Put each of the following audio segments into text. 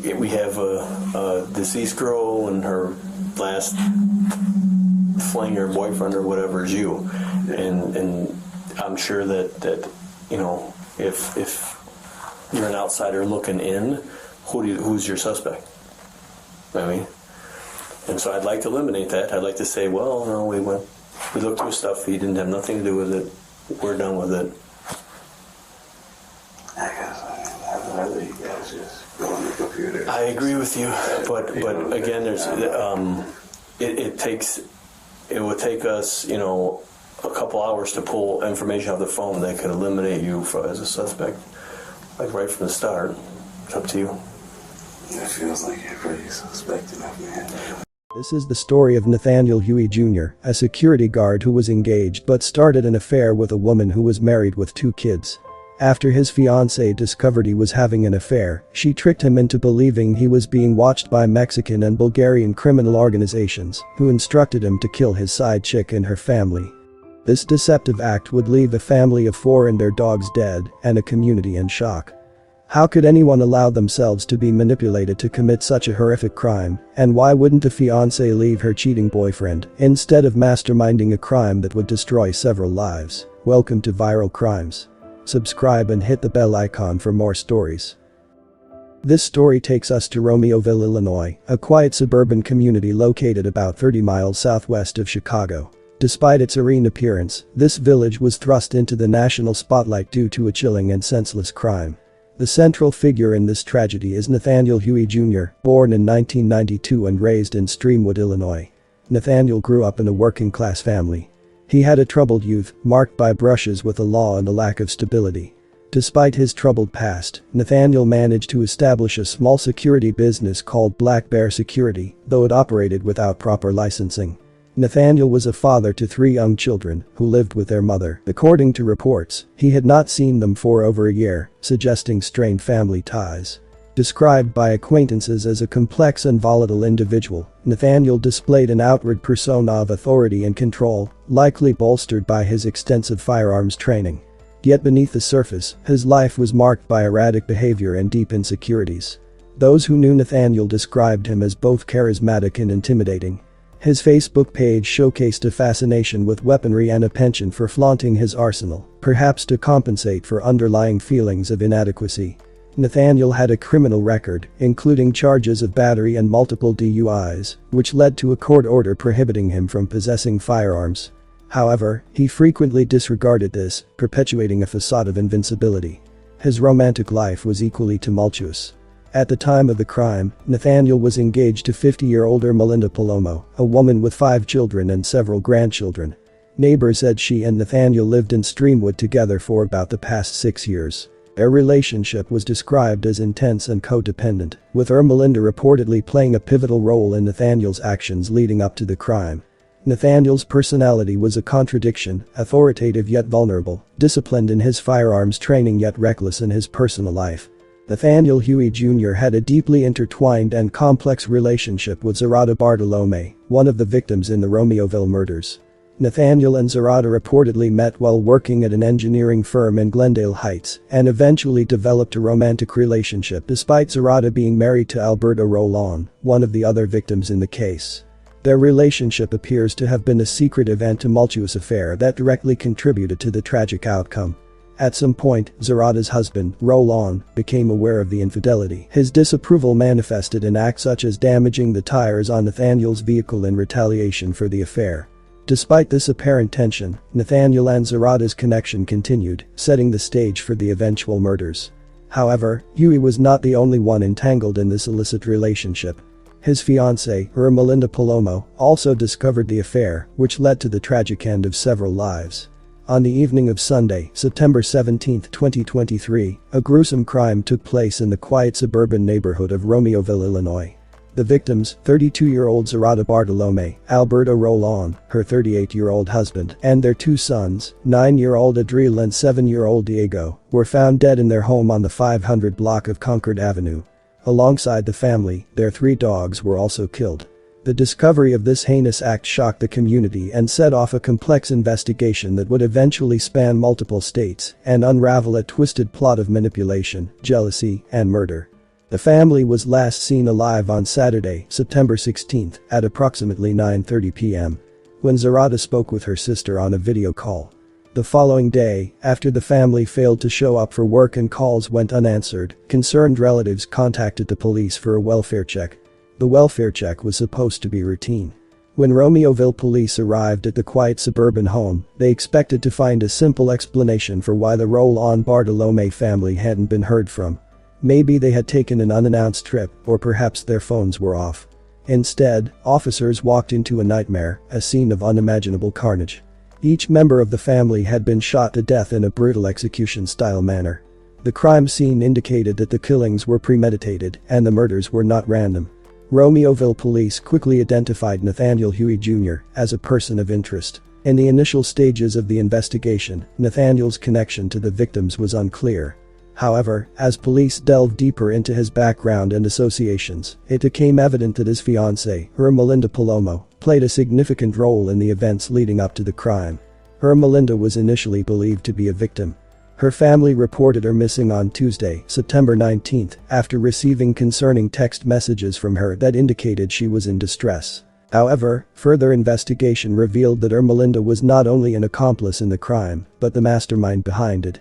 we have a deceased girl and her last fling or boyfriend or whatever is you, and I'm sure that if you're an outsider looking in, who's your suspect? I mean, and so I'd like to eliminate that. I'd like to say, well, no, we looked through stuff. He didn't have nothing to do with it. We're done with it. I guess I'd rather you guys just go on the computer. I agree with you, but again, there's it would take us, a couple hours to pull information off the phone that could eliminate you as a suspect, like right from the start. It's up to you. It feels like you're pretty suspect enough, man. This is the story of Nathaniel Huey Jr., a security guard who was engaged but started an affair with a woman who was married with 2 kids. After his fiancée discovered he was having an affair, she tricked him into believing he was being watched by Mexican and Bulgarian criminal organizations, who instructed him to kill his side chick and her family. This deceptive act would leave a family of 4 and their dogs dead, and a community in shock. How could anyone allow themselves to be manipulated to commit such a horrific crime, and why wouldn't the fiancée leave her cheating boyfriend, instead of masterminding a crime that would destroy several lives? Welcome to Viral Crimes. Subscribe and hit the bell icon for more stories. This story takes us to Romeoville, Illinois, a quiet suburban community located about 30 miles southwest of Chicago. Despite its serene appearance, this village was thrust into the national spotlight due to a chilling and senseless crime. The central figure in this tragedy is Nathaniel Huey Jr., born in 1992 and raised in Streamwood, Illinois. Nathaniel grew up in a working-class family. He had a troubled youth, marked by brushes with the law and a lack of stability. Despite his troubled past, Nathaniel managed to establish a small security business called Black Bear Security, though it operated without proper licensing. Nathaniel was a father to 3 young children who lived with their mother. According to reports, he had not seen them for over a year, suggesting strained family ties. Described by acquaintances as a complex and volatile individual, Nathaniel displayed an outward persona of authority and control, likely bolstered by his extensive firearms training. Yet beneath the surface, his life was marked by erratic behavior and deep insecurities. Those who knew Nathaniel described him as both charismatic and intimidating. His Facebook page showcased a fascination with weaponry and a penchant for flaunting his arsenal, perhaps to compensate for underlying feelings of inadequacy. Nathaniel had a criminal record, including charges of battery and multiple DUIs, which led to a court order prohibiting him from possessing firearms. However, he frequently disregarded this, perpetuating a facade of invincibility. His romantic life was equally tumultuous. At the time of the crime, Nathaniel was engaged to 50-year-older Melinda Palomo, a woman with 5 children and several grandchildren. Neighbors said she and Nathaniel lived in Streamwood together for about the past 6 years. Their relationship was described as intense and codependent, with Melinda reportedly playing a pivotal role in Nathaniel's actions leading up to the crime. Nathaniel's personality was a contradiction, authoritative yet vulnerable, disciplined in his firearms training yet reckless in his personal life. Nathaniel Huey Jr. had a deeply intertwined and complex relationship with Zarada Bartolome, one of the victims in the Romeoville murders. Nathaniel and Zarada reportedly met while working at an engineering firm in Glendale Heights and eventually developed a romantic relationship despite Zarada being married to Alberto Rolon, one of the other victims in the case. Their relationship appears to have been a secretive and tumultuous affair that directly contributed to the tragic outcome. At some point, Zarada's husband, Rolon, became aware of the infidelity. His disapproval manifested in acts such as damaging the tires on Nathaniel's vehicle in retaliation for the affair. Despite this apparent tension, Nathaniel and Zarada's connection continued, setting the stage for the eventual murders. However, Huey was not the only one entangled in this illicit relationship. His fiancée, Melinda Palomo, also discovered the affair, which led to the tragic end of several lives. On the evening of Sunday, September 17, 2023, a gruesome crime took place in the quiet suburban neighborhood of Romeoville, Illinois. The victims, 32-year-old Zarada Bartolome, Alberto Rolon, her 38-year-old husband, and their 2 sons, 9-year-old Adriel and 7-year-old Diego, were found dead in their home on the 500 block of Concord Avenue. Alongside the family, their 3 dogs were also killed. The discovery of this heinous act shocked the community and set off a complex investigation that would eventually span multiple states and unravel a twisted plot of manipulation, jealousy, and murder. The family was last seen alive on Saturday, September 16, at approximately 9:30 p.m. when Zarada spoke with her sister on a video call. The following day, after the family failed to show up for work and calls went unanswered, concerned relatives contacted the police for a welfare check. The welfare check was supposed to be routine. When Romeoville police arrived at the quiet suburban home, they expected to find a simple explanation for why the roll-on Bartolome family hadn't been heard from. Maybe they had taken an unannounced trip, or perhaps their phones were off. Instead, officers walked into a nightmare, a scene of unimaginable carnage. Each member of the family had been shot to death in a brutal execution-style manner. The crime scene indicated that the killings were premeditated and the murders were not random. Romeoville police quickly identified Nathaniel Huey Jr. as a person of interest. In the initial stages of the investigation, Nathaniel's connection to the victims was unclear. However, as police delved deeper into his background and associations, it became evident that his fiancée, Melinda Palomo, played a significant role in the events leading up to the crime. Melinda was initially believed to be a victim. Her family reported her missing on Tuesday, September 19, after receiving concerning text messages from her that indicated she was in distress. However, further investigation revealed that Melinda was not only an accomplice in the crime, but the mastermind behind it.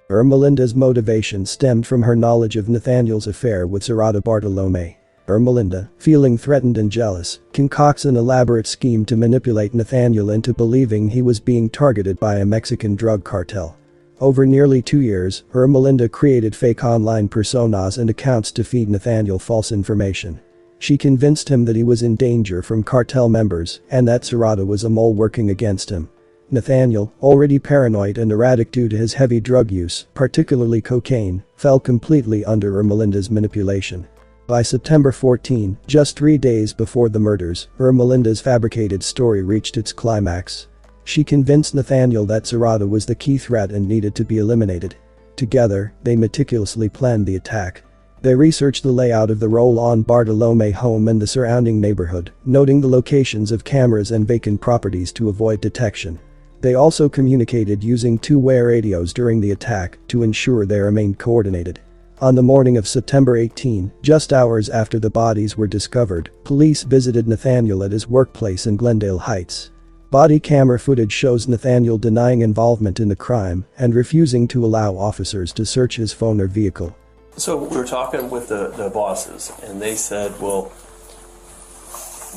Melinda's motivation stemmed from her knowledge of Nathaniel's affair with Zarada Bartolome. Melinda, feeling threatened and jealous, concocts an elaborate scheme to manipulate Nathaniel into believing he was being targeted by a Mexican drug cartel. Over nearly 2 years, Melinda created fake online personas and accounts to feed Nathaniel false information. She convinced him that he was in danger from cartel members and that Zarada was a mole working against him. Nathaniel, already paranoid and erratic due to his heavy drug use, particularly cocaine, fell completely under Melinda's manipulation. By September 14, just 3 days before the murders, Melinda's fabricated story reached its climax. She convinced Nathaniel that Zarada was the key threat and needed to be eliminated. Together, they meticulously planned the attack. They researched the layout of the roll-on Bartolome home and the surrounding neighborhood, noting the locations of cameras and vacant properties to avoid detection. They also communicated using two-way radios during the attack to ensure they remained coordinated. On the morning of September 18, just hours after the bodies were discovered, police visited Nathaniel at his workplace in Glendale Heights. Body camera footage shows Nathaniel denying involvement in the crime and refusing to allow officers to search his phone or vehicle. So we were talking with the bosses, and they said, well,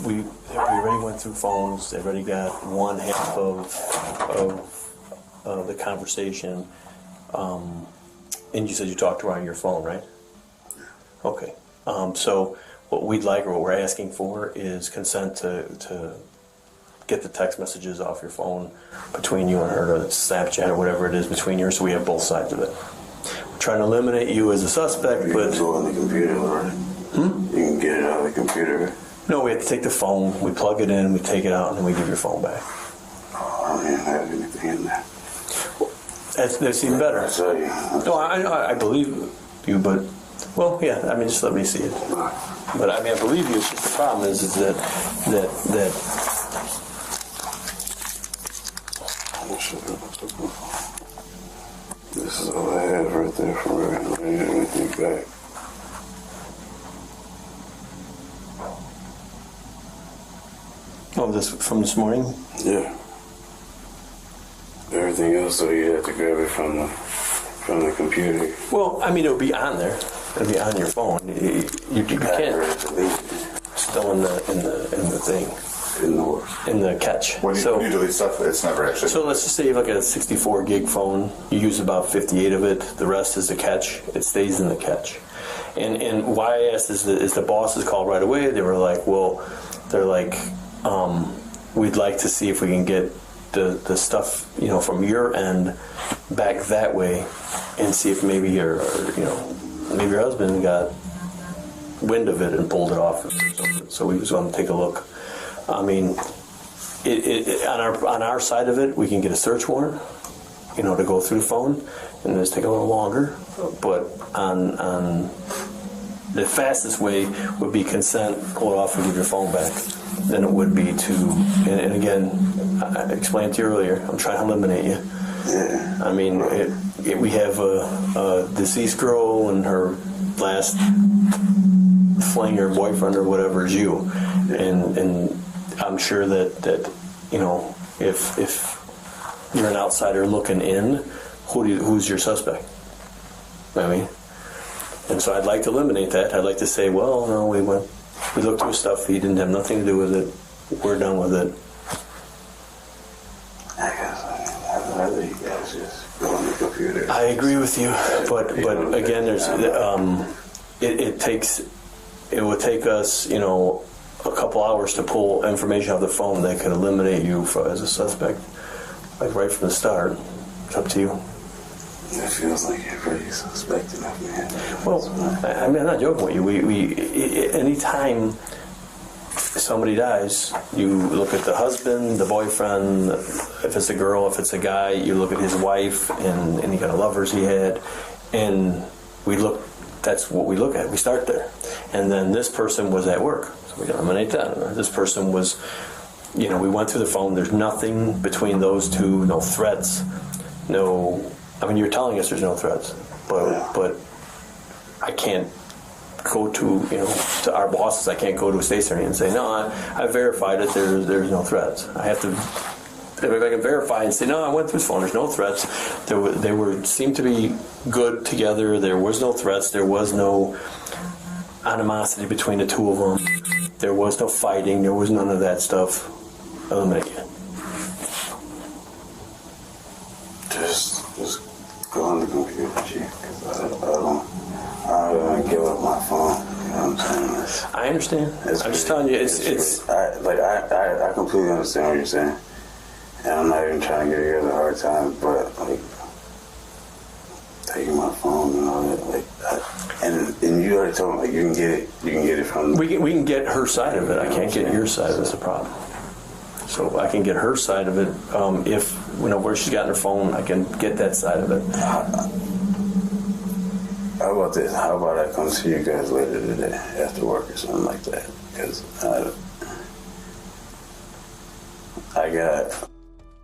we already went through phones, they already got one half of the conversation, and you said you talked to her on your phone, right? Okay. So what we'd like, or what we're asking for, is consent to get the text messages off your phone between you and her, or Snapchat or whatever it is between you, so we have both sides of it. We're trying to eliminate you as a suspect, You but... can go on the computer, right? You can get it on the computer. No, we have to take the phone, we plug it in, we take it out, and then we give your phone back. Oh, I don't even have anything in there. That's even better. I tell you. No, I believe you, but... Well, yeah, I mean, just let me see it. But, I mean, I believe you, it's just the problem is that This is all I have right there from her. I don't need anything back. Oh, this from this morning? Yeah. Everything else, though, you have to grab it from the computer. Well, I mean, it'll be on there. It'll be on your phone. You can't. Still in the thing. In the catch. When you delete stuff, it's never actually... So let's just say you have like a 64 gig phone, you use about 58 of it, the rest is the catch, it stays in the catch. And why I asked is the bosses called right away, they were like, we'd like to see if we can get the stuff, from your end back that way, and see if maybe your husband got wind of it and pulled it off or something. So we just want to take a look. I mean, on our side of it, we can get a search warrant, to go through the phone, and it's take a little longer. But on the fastest way would be consent, pull it off, and give your phone back. Than it would be to, and again, I explained to you earlier, I'm trying to eliminate you. Yeah. I mean, we have a deceased girl and her last flanger boyfriend or whatever is you, and I'm sure that you know, if you're an outsider looking in, who's your suspect? I mean, and so I'd like to eliminate that. I'd like to say, well, no, we looked through stuff. He didn't have nothing to do with it. We're done with it. I guess I'd rather you guys just go on the computer. I agree with you, but again, there's it would take us, you know, a couple hours to pull information off the phone that could eliminate you as a suspect, like right from the start. It's up to you. It feels like you're pretty suspecting of me. Well, I mean, I'm not joking with you. We anytime somebody dies, you look at the husband, the boyfriend. If it's a girl, if it's a guy, you look at his wife and any kind of lovers he had, and we look. That's what we look at. We start there, and then this person was at work, so we eliminate that. This person was, you know, we went through the phone. There's nothing between those two. No threats. No. I mean, you're telling us there's no threats, but I can't go to, you know, to our bosses. I can't go to a state attorney and say, no, I verified it. There's no threats. I have to. If I can verify and say, no, I went through his phone. There's no threats. They seemed to be good together. There was no threats. There was no animosity between the two of them. There was no fighting. There was none of that stuff. Eliminate it. Just go on the computer, Chief. I don't want to give up my phone. You know what I'm saying? I understand. I'm just telling you, it's I completely understand what you're saying, and I'm not even trying to give you guys a hard time, but like taking my phone and all that, like, and you already told me, like, you can get it from. We can get her side of it. I can't get your side. That's the problem. So I can get her side of it. If you know where she's got her phone, I can get that side of it. How about this? How about I come see you guys later today after work or something like that? Because I got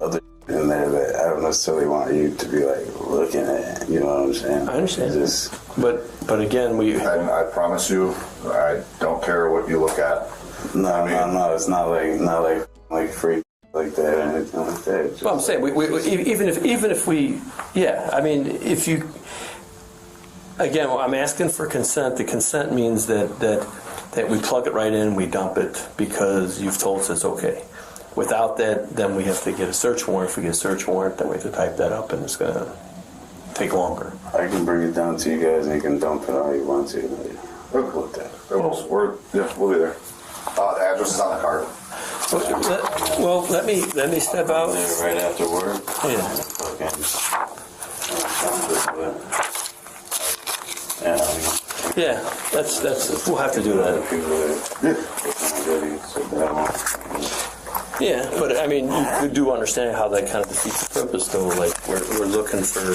other in there that I don't necessarily want you to be like looking at. You know what I'm saying? I understand. But again, I promise you, I don't care what you look at. No. It's not like free like that or anything like that. Just, well, I'm saying even if we, yeah. I mean, if you. Again, I'm asking for consent. The consent means that we plug it right in, we dump it because you've told us it's okay. Without that, then we have to get a search warrant. If we get a search warrant, then we have to type that up, and it's going to take longer. I can bring it down to you guys, and you can dump it all you want to. We're cool with that. We'll be there. The address is on the card. Well, let me step out. Right after work. Yeah. Yeah, that's we'll have to do that. Yeah, but I mean, you do understand how that kind of defeats the purpose, though. Like we're looking for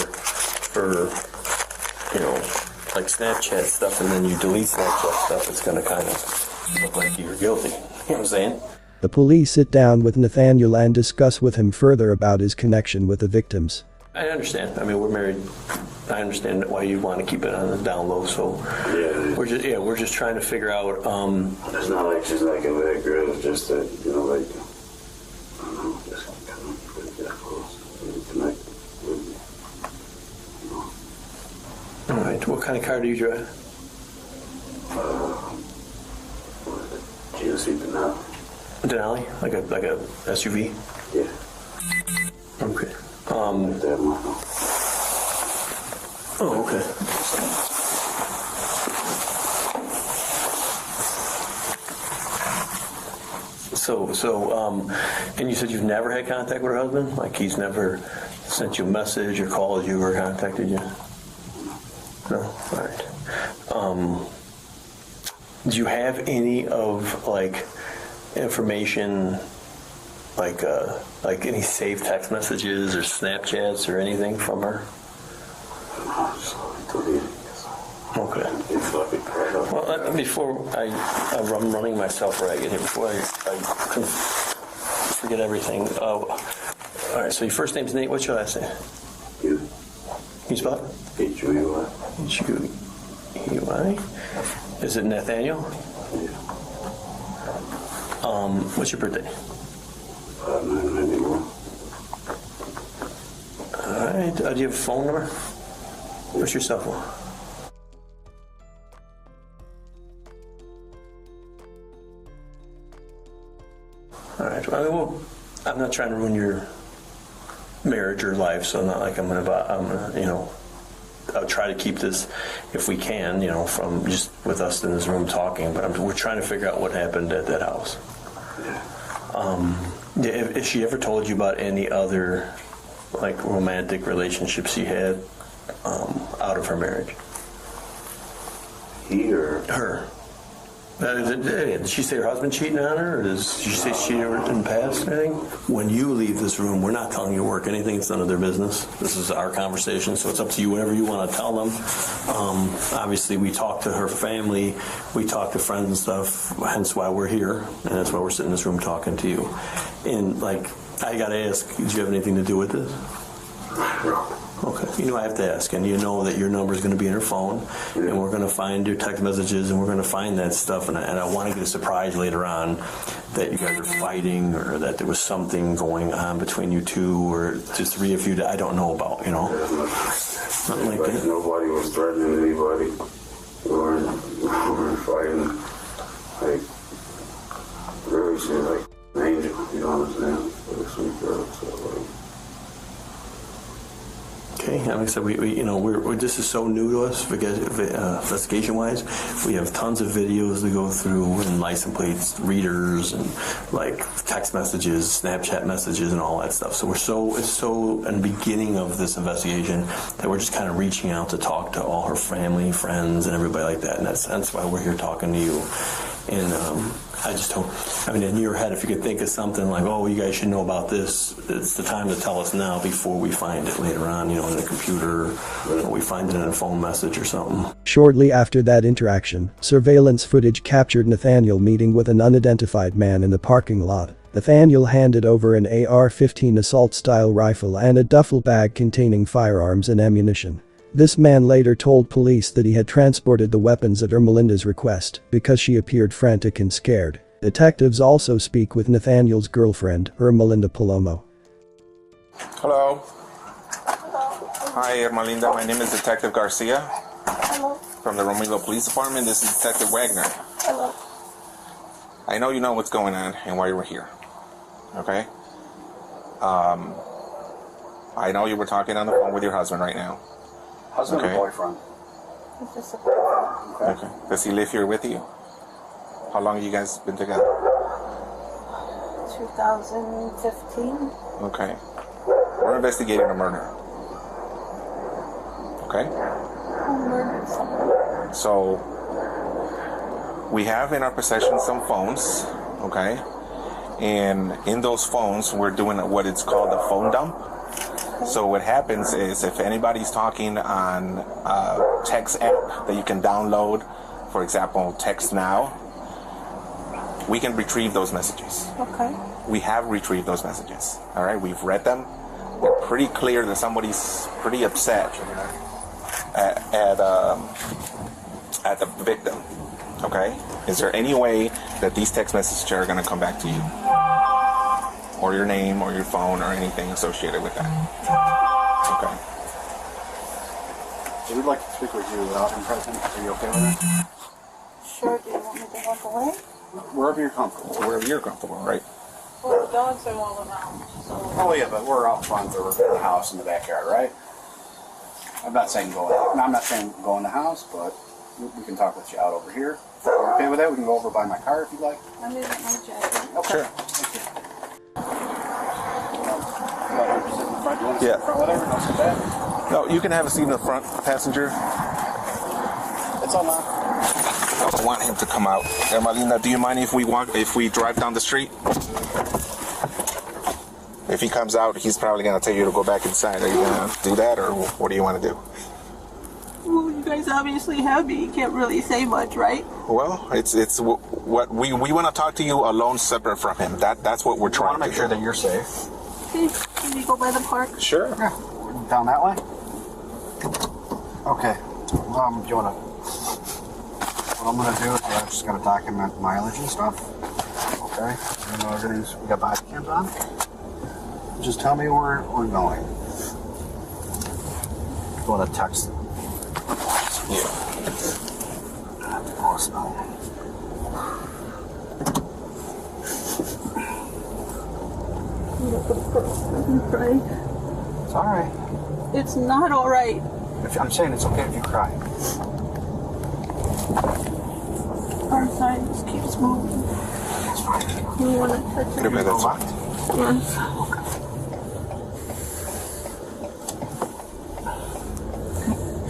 you know, like Snapchat stuff, and then you delete Snapchat stuff. It's going to kind of look like you're guilty. You know what I'm saying? The police sit down with Nathaniel and discuss with him further about his connection with the victims. I understand. I mean, we're married. I understand why you want to keep it on the down low. So we're just trying to figure out. It's not like she's like a bad girl. It's just that, you know, like, I don't know, just kind of get close and connect with me. All right. What kind of car do you drive? GMC Denali. Denali, like a SUV. Yeah. Okay. Like that model. Oh, okay. So, and you said you've never had contact with her husband? Like he's never sent you a message or called you or contacted you? No? All right. Do you have any of, like, information, like any saved text messages or Snapchats or anything from her? Okay. Well, before I'm running myself ragged here. Before I forget everything. All right. So your first name's Nate. What's your last name? You. Can you spell it? H-U-E-Y. H-U-E-Y. Is it Nathaniel? Yeah. What's your birthday? 991. All right. Do you have a phone number? What's your cell phone? All right. Well, I'm not trying to ruin your marriage or life, so not like I'm gonna, you know, I'll try to keep this, if we can, you know, from just with us in this room talking. But we're trying to figure out what happened at that house. Has she ever told you about any other, like, romantic relationships she had out of her marriage? Here. Her. Did she say her husband cheating on her, or does she say she ever in the past or anything? When you leave this room, we're not telling you to work anything. It's none of their business. This is our conversation, so it's up to you, whatever you want to tell them. Obviously, we talk to her family, we talk to friends and stuff, hence why we're here, and that's why we're sitting in this room talking to you. And, like, I got to ask, did you have anything to do with this? Okay. You know I have to ask, and you know that your number is going to be in her phone, and we're going to find your text messages, and we're going to find that stuff, and I want to get a surprise later on that you guys are fighting, or that there was something going on between you two, or just three of you that I don't know about, you know? Nothing like that. Nobody was threatening anybody. We weren't fighting. Like, really, she was like an angel, you know what I'm saying? Like a sweet girl, so like. Okay, like I said, we you know, we're this is so new to us, investigation-wise. We have tons of videos to go through, and license plates, readers, and like text messages, Snapchat messages, and all that stuff. So it's so in the beginning of this investigation that we're just kind of reaching out to talk to all her family, friends, and everybody like that. And that's why we're here talking to you. And I just hope, I mean, in your head, if you could think of something like, oh, you guys should know about this, it's the time to tell us now before we find it later on, you know, in the computer, or we find it in a phone message or something. Shortly after that interaction, surveillance footage captured Nathaniel meeting with an unidentified man in the parking lot. Nathaniel handed over an AR-15 assault-style rifle and a duffel bag containing firearms and ammunition. This man later told police that he had transported the weapons at Ermelinda's request because she appeared frantic and scared. Detectives also speak with Nathaniel's girlfriend, Ermelinda Palomo. Hello. Hi, Ermelinda. My name is Detective Garcia. Hello. From the Romeo Police Department. This is Detective Wagner. Hello. I know you know what's going on and why you were here. Okay? I know you were talking on the phone with your husband right now. Husband Okay. or boyfriend? It's just a boyfriend. Okay. Does he live here with you? How long have you guys been together? 2015. Okay. We're investigating a murder. Okay? Who murdered someone? So, we have in our possession some phones, okay? And in those phones, we're doing what is called a phone dump. So what happens is if anybody's talking on a text app that you can download, for example, Text Now, we can retrieve those messages. Okay. We have retrieved those messages, all right? We've read them. They're pretty clear that somebody's pretty upset at the victim, okay? Is there any way that these text messages are going to come back to you? Or your name, or your phone, or anything associated with that? Okay. We'd like to speak with you without him present. Are you okay with that? Sure, do you want me to walk away? Wherever you're comfortable. Wherever you're comfortable, right? Well, the dogs are all around, so... Oh yeah, but we're out front or in the house in the backyard, right? I'm not saying go in. I'm not saying go in the house, but we can talk with you out over here. If you're okay with that? We can go over by my car if you'd like. Let me get my jacket. Okay. Sure. Thank you. You want to sit in the front? You want to sit Yeah. in the front? Whatever. No, sit back. No, you can have a seat in the front, passenger. It's all loud. I don't want him to come out. Ermelinda, do you mind if we drive down the street? If he comes out, he's probably going to tell you to go back inside. Are you going to do that, or what do you want to do? Well, you guys obviously have me. You can't really say much, right? Well, it's what we want to talk to you alone, separate from him. That's what we're I trying want to to make sure do. that you're safe. Okay. Can we go by the park? Sure. Yeah. Down that way? Okay. Do you want to What I'm gonna do is I'm just gonna document mileage and stuff. Okay? You know everything's, we got body cams on. Just tell me where we're going. Go to text. Yeah. Of course not. Right? It's alright. It's not all right. I'm saying it's okay if you cry. Our side just keeps moving. It's fine. You want to touch it? Creo que that's Locked? Yes.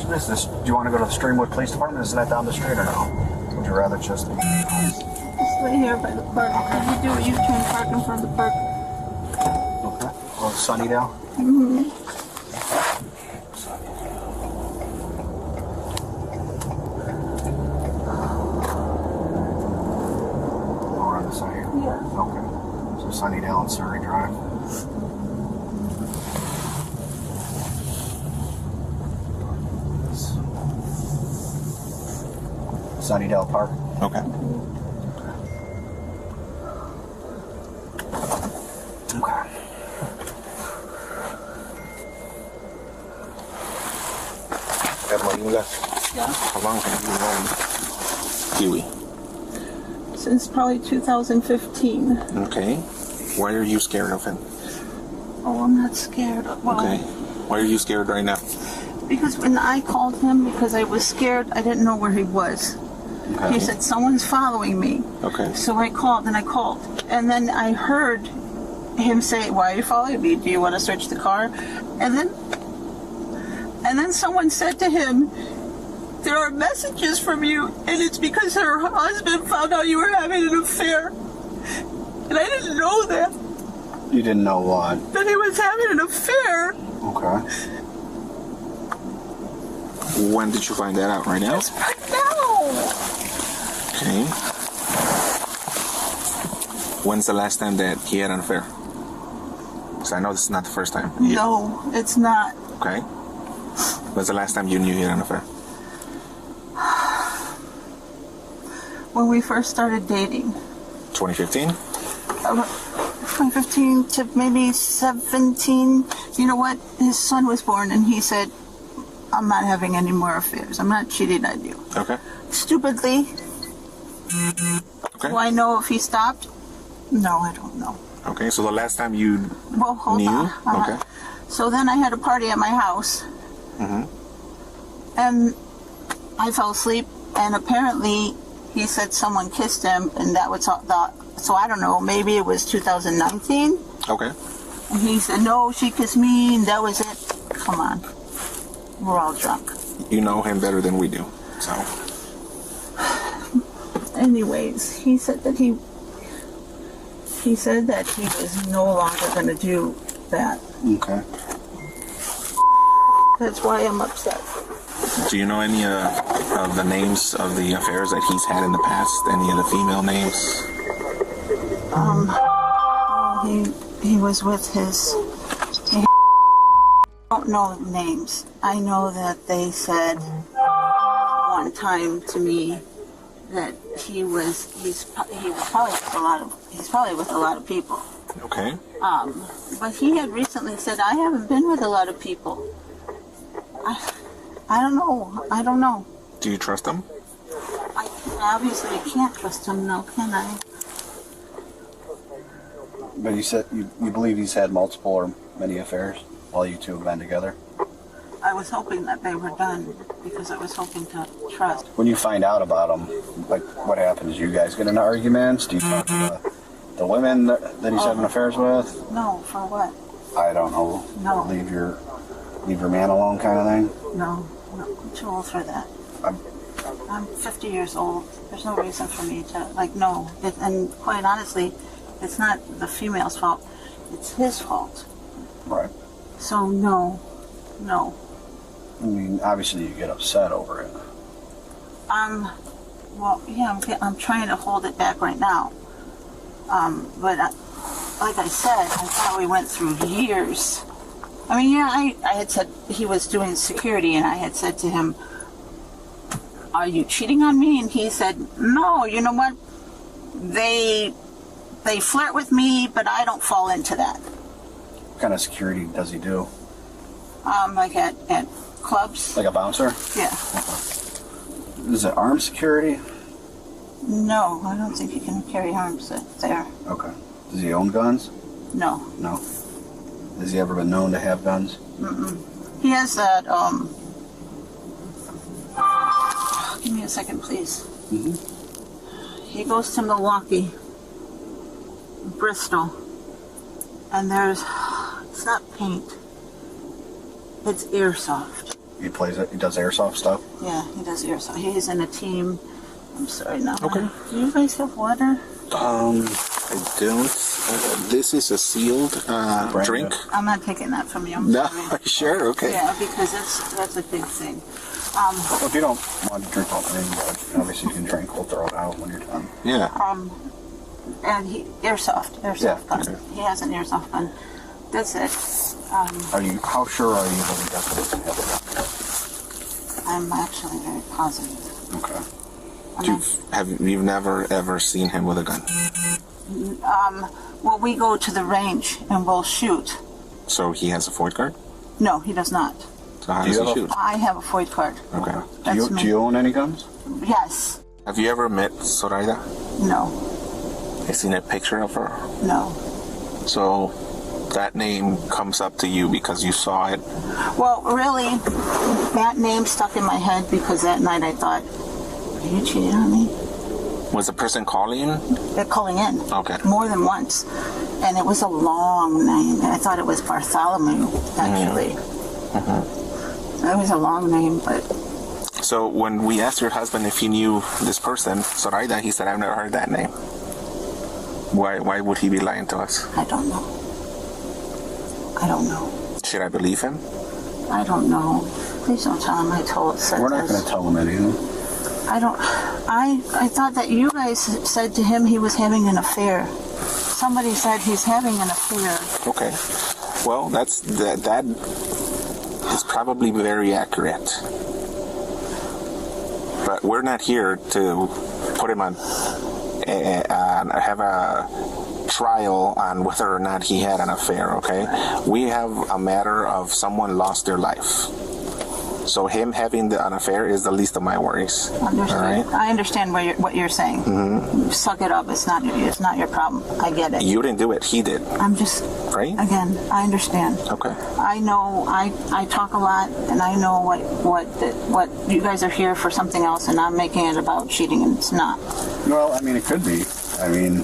So this, do you want to go to the Streamwood Police Department? Isn't that down the street or no? Would you rather just... Just lay here by the park. If you do a U-turn, park in front of the park. Okay. Oh, Sunnydale? Mm-hmm. Over on the side here? Yeah. Okay. So Sunnydale and Surrey Drive. Sunnydale Park. Okay. Okay. Emma, you left. Yeah. How long have you known Huey? Since probably 2015. Okay. Why are you scared of him? Oh, I'm not scared. Well, Okay. Why are you scared right now? because when I called him, because I was scared, I didn't know where he was. Okay. He said, someone's following me. Okay. So I called. And then I heard him say, why are you following me? Do you want to search the car? And then someone said to him, there are messages from you, and it's because her husband found out you were having an affair. And I didn't know that You didn't know what? he was having an affair. Okay. When did you find that out? Right now? No. Okay. When's the last time that he had an affair? Because I know this is not the first time. No, it's not. Okay. When's the last time you knew he had an affair? When we first started dating. 2015? 2015 to maybe 17. You know what? His son was born, and he said, I'm not having any more affairs. I'm not cheating on you. Okay. Stupidly. Okay. Do I know if he stopped? No, I don't know. Okay, so the last time you Well, hold knew? on. Okay. So then I had a party at my house. And I fell asleep, and apparently he said someone kissed him, and that was so I don't know, maybe it was 2019. Okay. And he said, no, she kissed me, and that was it. Come on. We're all drunk. You know him better than we do, so. Anyways, he said that he was no longer going to do that. Okay. That's why I'm upset. Do you know any of the names of the affairs that he's had in the past? Any of the female names? He was with his... I don't know names. I know that they said one time to me that he's probably with a lot of people. Okay. But he had recently said, I haven't been with a lot of people. I don't know. Do you trust him? I obviously can't trust him now, can I? But you said you believe he's had multiple or many affairs while you two have been together? I was hoping that they were done because I was hoping to trust. When you find out about him, like what happens? Do you guys get into arguments? Do you talk to the women that he's having affairs with? No, for what? I don't know. No. Leave your man alone kind of thing? No, I'm too old for that. I'm 50 years old. There's no reason for me to, no. And quite honestly, it's not the female's fault. It's his fault. Right. So, no. I mean, obviously you get upset over it. Well, yeah, I'm trying to hold it back right now. But like I said, I probably went through years. I mean, yeah, I had said he was doing security, and I had said to him, are you cheating on me? And he said, no, you know what? They flirt with me, but I don't fall into that. What kind of security does he do? Like at clubs. Like a bouncer? Yeah. Is it armed security? No, I don't think he can carry arms there. Okay. Does he own guns? No. No. Has he ever been known to have guns? Mm-mm. He has that, give me a second, please. Mm-hmm. He goes to Milwaukee, Bristol, and it's not paint, it's airsoft. He does airsoft stuff? Yeah, he does airsoft. He's in a team. I'm sorry, now. Okay. Do you guys have water? I don't. This is a sealed drink. I'm not taking that from you. I'm No, sorry. sure, okay. Yeah, because that's a big thing. Well, if you don't want to drink all the thing, obviously you can drink. We'll throw it out when you're done. Yeah. And airsoft gun. okay. He has an airsoft gun. That's it. How sure are you that he doesn't have a gun? I'm actually very positive. Okay. You've never ever seen him with a gun? Well, we go to the range and we'll shoot. So he has a Ford card? No, he does not. So how does he shoot? I have a Ford card. Okay. That's Do you own any guns? Yes. Have you ever met Zoraida? No. Have you seen a picture of her? No. So that name comes up to you because you saw it? Well, really, that name stuck in my head because that night I thought, are you cheating on me? Was the person calling in? They're calling in. Okay. More than once. And it was a long name. I thought it was Bartholomew, actually. Mm-hmm. It was a long name, but... So when we asked your husband if he knew this person, Zoraida, he said, I've never heard that name. Why would he be lying to us? I don't know. I don't know. Should I believe him? I don't know. Please don't tell him I said We're not this. going to tell him anything. I thought that you guys said to him he was having an affair. Somebody said he's having an affair. Okay. Well, that is probably very accurate. But we're not here to put him on have a trial on whether or not he had an affair, okay? We have a matter of someone lost their life. So him having an affair is the least of my worries. Understood. All right? I understand what you're saying. Mm-hmm. Suck it up. It's not your problem. I get it. You didn't do it. He did. I'm just... Right? Again, I understand. Okay. I know I talk a lot, and I know what you guys are here for something else, and I'm making it about cheating, and it's not. Well, I mean, it could be. I mean...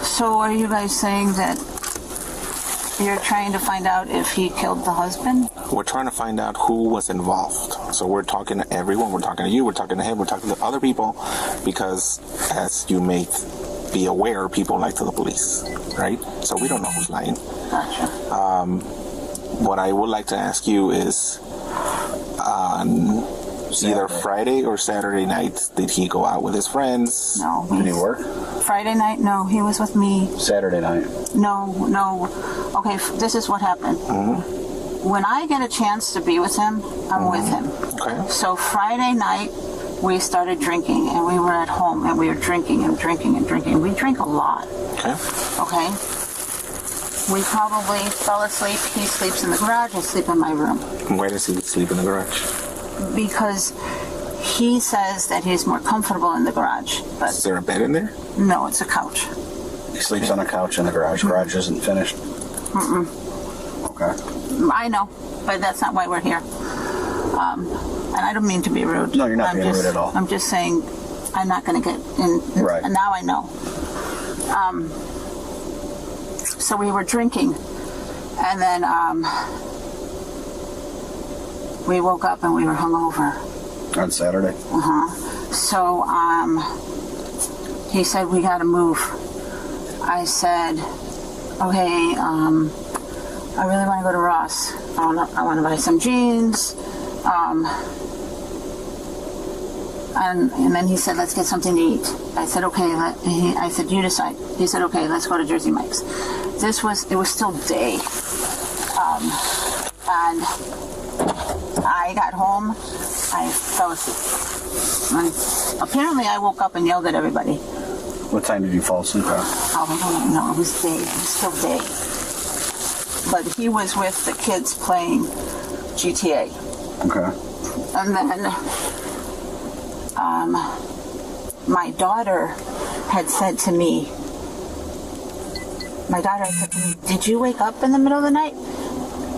So are you guys saying that you're trying to find out if he killed the husband? We're trying to find out who was involved. So we're talking to everyone. We're talking to you. We're talking to him. We're talking to other people because, as you may be aware, people lie to the police, right? So we don't know who's lying. Gotcha. What I would like to ask you is, either Friday or Saturday night, did he go out with his friends? No. Did he work? Friday night? No, he was with me. Saturday night? No. Okay, this is what happened. Mm-hmm. When I get a chance to be with him, I'm with him. Okay. So Friday night, we started drinking, and we were at home, and we were drinking and drinking and drinking. We drink a lot. Okay? We probably fell asleep. He sleeps in the garage. I sleep in my room. Why does he sleep in the garage? Because he says that he's more comfortable in the garage. But Is there a bed in there? no, it's a couch. He sleeps on a couch in the garage. Garage isn't finished. Mm-mm. Okay. I know, but that's not why we're here. And I don't mean to be rude. No, you're not being rude at all. I'm just saying I'm not going to get in. Right. And now I know. So we were drinking, and then we woke up and we were hungover. On Saturday? So he said, we got to move. I said, okay, I really want to go to Ross. I want to buy some jeans. And then he said, let's get something to eat. I said, okay. I said, you decide. He said, okay, let's go to Jersey Mike's. It was still day. And I got home. I fell asleep. And apparently I woke up and yelled at everybody. What time did you fall asleep at? I don't know, it was day, it was still day. But he was with the kids playing GTA. Okay. And then my daughter had said to me, did you wake up in the middle of the night?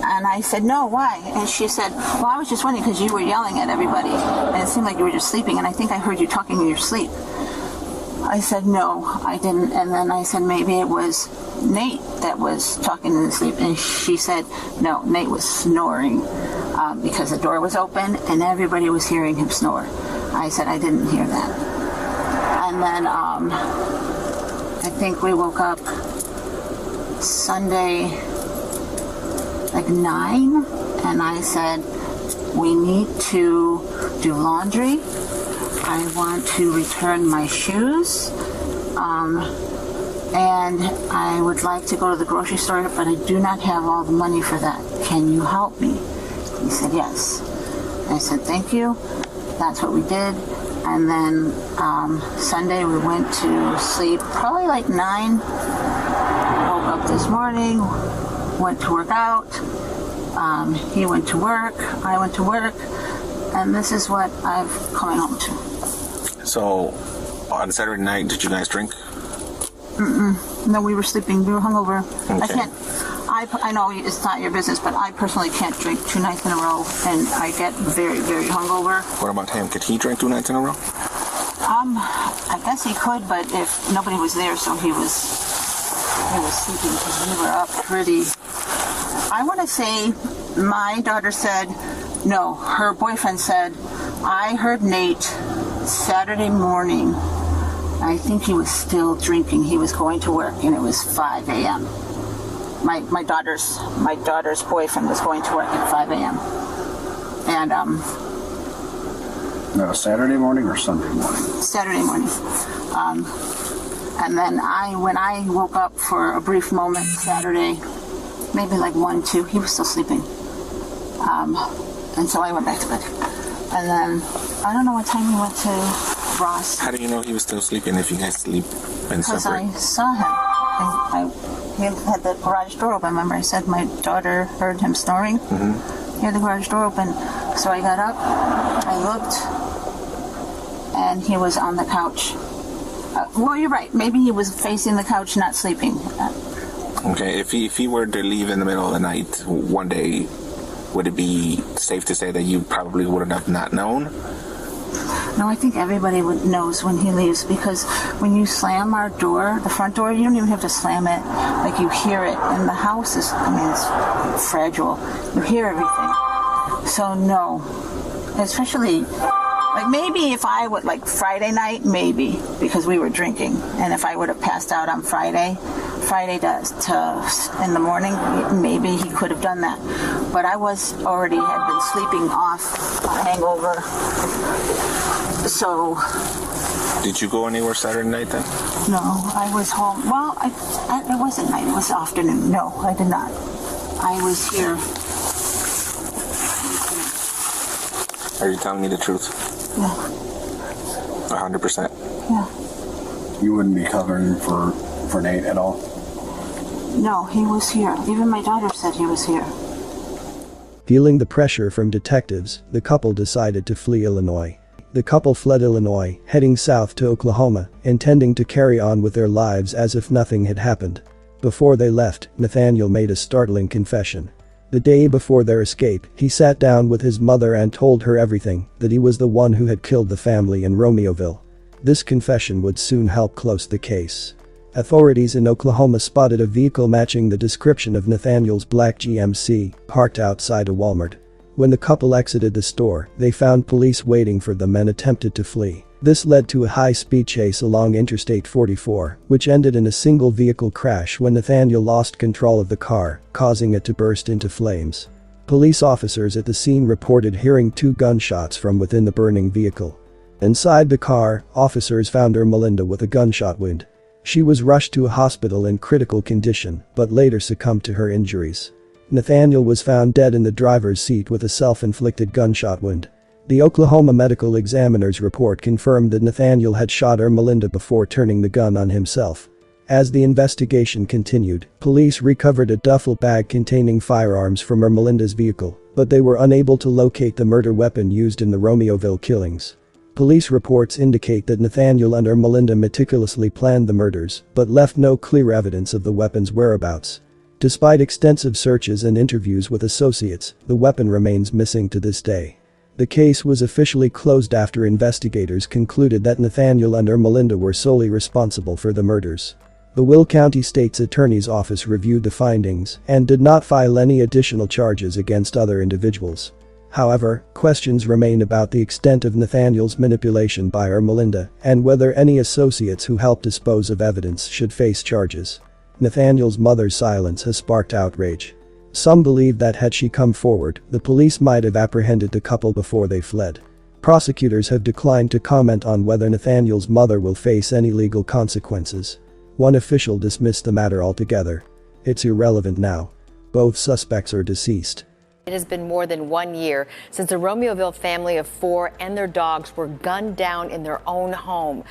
And I said, no, why? And she said, well, I was just wondering because you were yelling at everybody and it seemed like you were just sleeping and I think I heard you talking in your sleep. I said, no, I didn't. And then I said, maybe it was Nate that was talking in his sleep. And she said, no, Nate was snoring because the door was open and everybody was hearing him snore. I said, I didn't hear that. And then I think we woke up Sunday like 9 and I said, we need to do laundry. I want to return my shoes. And I would like to go to the grocery store, but I do not have all the money for that. Can you help me? He said, yes. I said, thank you. That's what we did. And then Sunday we went to sleep probably like 9. Woke up this morning, went to work out. He went to work, I went to work, and this is what I've come home to. So, on Saturday night, did you guys drink? No, we were sleeping. We were hungover. Okay. I know it's not your business, but I personally can't drink 2 nights in a row, and I get very, very hungover. What about him? Could he drink 2 nights in a row? I guess he could, but if nobody was there, so he was sleeping because we were up pretty. I want to say my daughter said, no, her boyfriend said, I heard Nate Saturday morning. I think he was still drinking. He was going to work, and it was 5 a.m. My daughter's boyfriend was going to work at 5 a.m. And No, Saturday morning or Sunday morning? Saturday morning. And then when I woke up for a brief moment Saturday, maybe like 1, 2, he was still sleeping. And so I went back to bed. And then I don't know what time we went to Ross. How do you know he was still sleeping if you guys sleep and Because separate? I saw him. He had the garage door open. Remember I said my daughter heard him snoring? Mm-hmm. He had the garage door open. So I got up, I looked, and he was on the couch. Well, you're right. Maybe he was facing the couch, not sleeping. Okay, if he were to leave in the middle of the night one day, would it be safe to say that you probably would have not known? No, I think everybody knows when he leaves because when you slam our door, the front door, you don't even have to slam it. Like you hear it, and the house is, it's fragile. You hear everything. So no, especially like maybe if I would like Friday night, maybe because we were drinking, and if I would have passed out on Friday to in the morning, maybe he could have done that. But I had been sleeping off a hangover. So. Did you go anywhere Saturday night then? No, I was home. Well, it wasn't night. It was afternoon. No, I did not. I was here. Are you telling me the truth? Yeah. 100%? Yeah. You wouldn't be covering for Nate at all? No, he was here. Even my daughter said he was here. Feeling the pressure from detectives, the couple decided to flee Illinois. The couple fled Illinois, heading south to Oklahoma, intending to carry on with their lives as if nothing had happened. Before they left, Nathaniel made a startling confession. The day before their escape, he sat down with his mother and told her everything, that he was the one who had killed the family in Romeoville. This confession would soon help close the case. Authorities in Oklahoma spotted a vehicle matching the description of Nathaniel's black GMC, parked outside a Walmart. When the couple exited the store, they found police waiting for them and attempted to flee. This led to a high-speed chase along Interstate 44, which ended in a single vehicle crash when Nathaniel lost control of the car, causing it to burst into flames. Police officers at the scene reported hearing 2 gunshots from within the burning vehicle. Inside the car, officers found Melinda with a gunshot wound. She was rushed to a hospital in critical condition, but later succumbed to her injuries. Nathaniel was found dead in the driver's seat with a self-inflicted gunshot wound. The Oklahoma medical examiner's report confirmed that Nathaniel had shot Ermelinda before turning the gun on himself. As the investigation continued, police recovered a duffel bag containing firearms from Ermelinda's vehicle, but they were unable to locate the murder weapon used in the Romeoville killings. Police reports indicate that Nathaniel and Ermelinda meticulously planned the murders, but left no clear evidence of the weapon's whereabouts. Despite extensive searches and interviews with associates, the weapon remains missing to this day. The case was officially closed after investigators concluded that Nathaniel and Ermelinda were solely responsible for the murders. The Will County State's Attorney's Office reviewed the findings and did not file any additional charges against other individuals. However, questions remain about the extent of Nathaniel's manipulation by Ermelinda and whether any associates who helped dispose of evidence should face charges. Nathaniel's mother's silence has sparked outrage. Some believe that had she come forward, the police might have apprehended the couple before they fled. Prosecutors have declined to comment on whether Nathaniel's mother will face any legal consequences. One official dismissed the matter altogether. It's irrelevant now. Both suspects are deceased. It has been more than 1 year since a Romeoville family of 4 and their dogs were gunned down in their own home.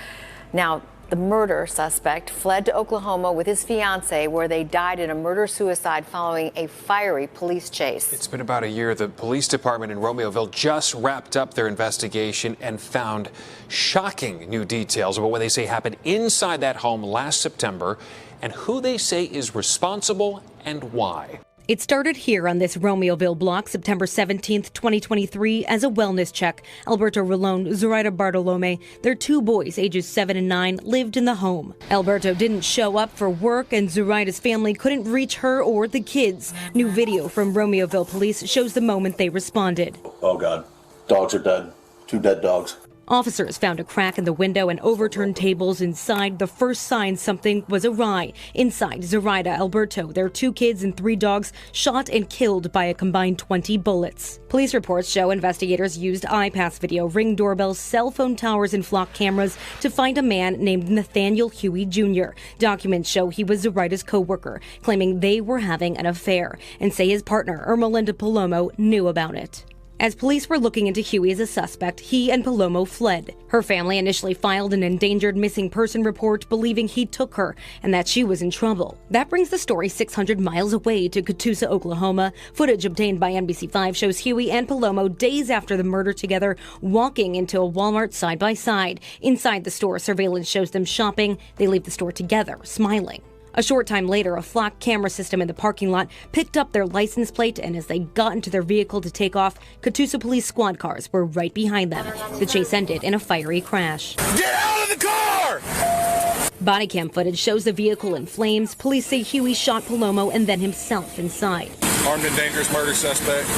Now, the murder suspect fled to Oklahoma with his fiance, where they died in a murder-suicide following a fiery police chase. It's been about a year. The police department in Romeoville just wrapped up their investigation and found shocking new details about what they say happened inside that home last September and who they say is responsible and why. It started here on this Romeoville block September 17th, 2023 as a wellness check. Alberto Rolón, Zoraida Bartolome, their 2 boys ages 7 and 9 lived in the home. Alberto didn't show up for work and Zoraida's family couldn't reach her or the kids. New video from Romeoville police shows the moment they responded. Oh God, dogs are dead. 2 dead dogs. Officers found a crack in the window and overturned tables inside, the first sign something was awry. Inside, Zoraida, Alberto, their 2 kids and 3 dogs shot and killed by a combined 20 bullets. Police reports show investigators used iPass video, Ring doorbells, cell phone towers, and flock cameras to find a man named Nathaniel Huey Jr. Documents show he was Zoraida's co-worker, claiming they were having an affair, and say his partner, Ermelinda Palomo, knew about it. As police were looking into Huey as a suspect, he and Palomo fled. Her family initially filed an endangered missing person report believing he took her and that she was in trouble. That brings the story 600 miles away to Catoosa, Oklahoma. Footage obtained by NBC5 shows Huey and Palomo days after the murder together, walking into a Walmart side by side. Inside the store, surveillance shows them shopping. They leave the store together, smiling. A short time later, a flock camera system in the parking lot picked up their license plate, and as they got into their vehicle to take off, Catoosa police squad cars were right behind them. The chase ended in a fiery crash. Get out of the car! Body cam footage shows the vehicle in flames. Police say Huey shot Palomo and then himself inside. Armed and dangerous murder suspect.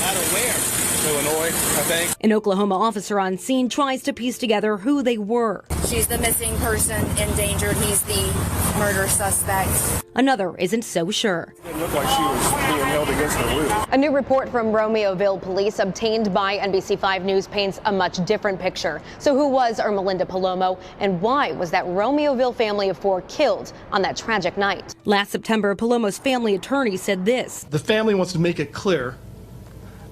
Out of where? Illinois, I think. An Oklahoma officer on scene tries to piece together who they were. She's the missing person, endangered. He's the murder suspect. Another isn't so sure. It looked like she was being held against the will. A new report from Romeoville police obtained by NBC5 News paints a much different picture. So who was Ermelinda Palomo, and why was that Romeoville family of 4 killed on that tragic night? Last September, Palomo's family attorney said this. The family wants to make it clear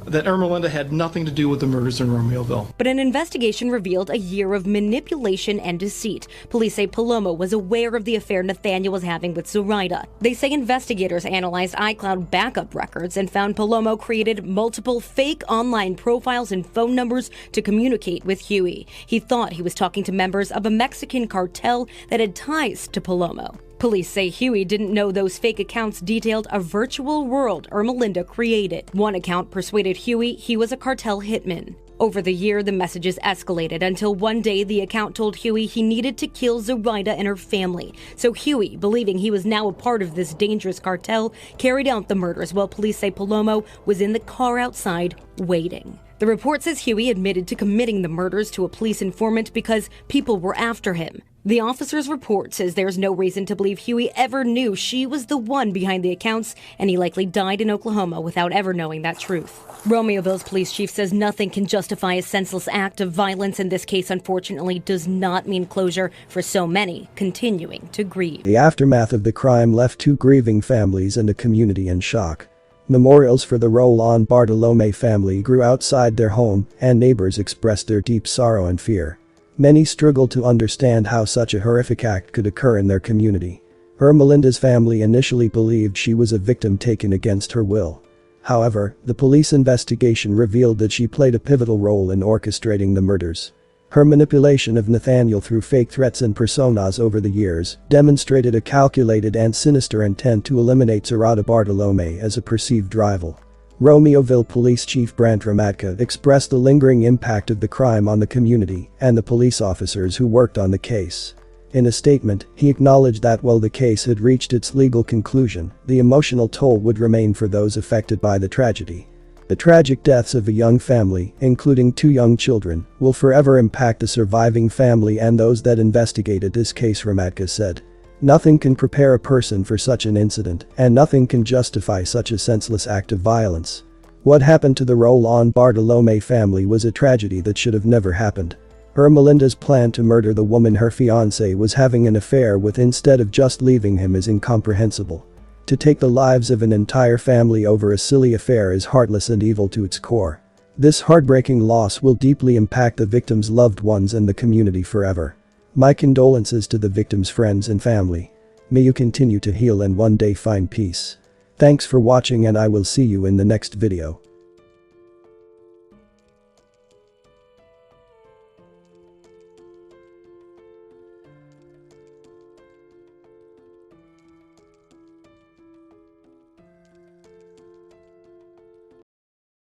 that Ermelinda had nothing to do with the murders in Romeoville. But an investigation revealed a year of manipulation and deceit. Police say Palomo was aware of the affair Nathaniel was having with Zoraida. They say investigators analyzed iCloud backup records and found Palomo created multiple fake online profiles and phone numbers to communicate with Huey. He thought he was talking to members of a Mexican cartel that had ties to Palomo. Police say Huey didn't know those fake accounts detailed a virtual world Ermelinda created. One account persuaded Huey he was a cartel hitman. Over the year, the messages escalated until one day the account told Huey he needed to kill Zoraida and her family. So Huey, believing he was now a part of this dangerous cartel, carried out the murders while police say Palomo was in the car outside waiting. The report says Huey admitted to committing the murders to a police informant because people were after him. The officer's report says there's no reason to believe Huey ever knew she was the one behind the accounts, and he likely died in Oklahoma without ever knowing that truth. Romeoville's police chief says nothing can justify a senseless act of violence, and this case unfortunately does not mean closure for so many continuing to grieve. The aftermath of the crime left 2 grieving families and a community in shock. Memorials for the Roland Bartolome family grew outside their home, and neighbors expressed their deep sorrow and fear. Many struggled to understand how such a horrific act could occur in their community. Ermelinda's family initially believed she was a victim taken against her will. However, the police investigation revealed that she played a pivotal role in orchestrating the murders. Her manipulation of Nathaniel through fake threats and personas over the years demonstrated a calculated and sinister intent to eliminate Zoraida Bartolome as a perceived rival. Romeoville Police Chief Brant Ramatka expressed the lingering impact of the crime on the community and the police officers who worked on the case. In a statement, he acknowledged that while the case had reached its legal conclusion, the emotional toll would remain for those affected by the tragedy. The tragic deaths of a young family, including 2 young children, will forever impact the surviving family and those that investigated this case, Ramatka said. Nothing can prepare a person for such an incident, and nothing can justify such a senseless act of violence. What happened to the Roland Bartolome family was a tragedy that should have never happened. Ermelinda's plan to murder the woman her fiancé was having an affair with instead of just leaving him is incomprehensible. To take the lives of an entire family over a silly affair is heartless and evil to its core. This heartbreaking loss will deeply impact the victim's loved ones and the community forever. My condolences to the victim's friends and family. May you continue to heal and one day find peace. Thanks for watching, and I will see you in the next video.